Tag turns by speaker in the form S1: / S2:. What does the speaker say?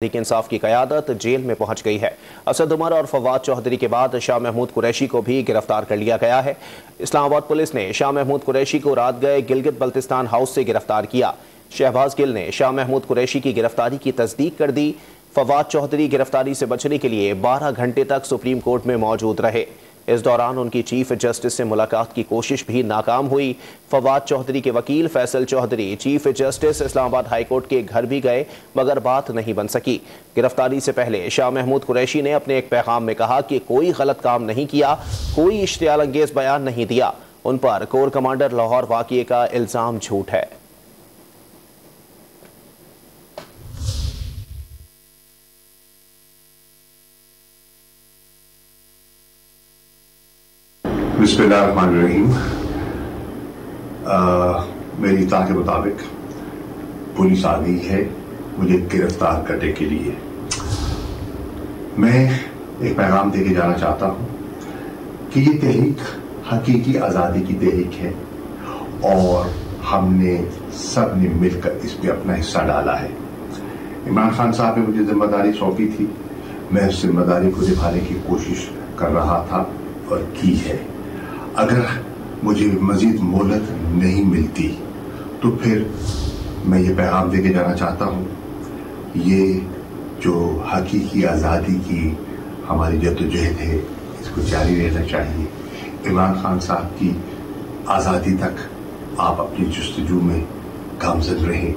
S1: तहरीक इंसाफ की क़यादत जेल में पहुंच गई है। असद उमर और फवाद चौधरी के बाद शाह महमूद कुरैशी को भी गिरफ्तार कर लिया गया है। इस्लामाबाद पुलिस ने शाह महमूद कुरैशी को रात गए गिलगित बल्तिस्तान हाउस से गिरफ्तार किया। शहबाज गिल ने शाह महमूद कुरैशी की गिरफ्तारी की तस्दीक कर दी। फवाद चौधरी गिरफ्तारी से बचने के लिए 12 घंटे तक सुप्रीम कोर्ट में मौजूद रहे। इस दौरान उनकी चीफ जस्टिस से मुलाकात की कोशिश भी नाकाम हुई। फवाद चौधरी के वकील Faisal Chaudhry chief justice Islamabad high court के घर भी गए मगर बात नहीं बन सकी। गिरफ्तारी से पहले शाह महमूद कुरैशी ने अपने एक पैगाम में कहा कि कोई गलत काम नहीं किया, कोई इश्तियाल अंगेज बयान नहीं दिया। उन पर कोर कमांडर लाहौर वाक़िए का इल्ज़ाम झूठ है।
S2: बिस्मिल्लाहिर्रहमानिर्रहीम। मेरी इत्तला के मुताबिक पुलिस आ गई है मुझे गिरफ्तार करने के लिए। मैं एक पैगाम देके जाना चाहता हूँ कि ये तहरीक हकीकी आज़ादी की तहरीक है और हमने सब ने मिलकर इस पे अपना हिस्सा डाला है। इमरान खान साहब ने मुझे जिम्मेदारी सौंपी थी, मैं उस जिम्मेदारी को निभाने की कोशिश कर रहा था और की है। अगर मुझे मजीद मोहलत नहीं मिलती तो फिर मैं ये पैगाम देके जाना चाहता हूँ, ये जो हकीकी आज़ादी की हमारी जद्दोजहद है इसको जारी रहना चाहिए। इमरान खान साहब की आज़ादी तक आप अपनी जस्तजू में गामज़न रहें।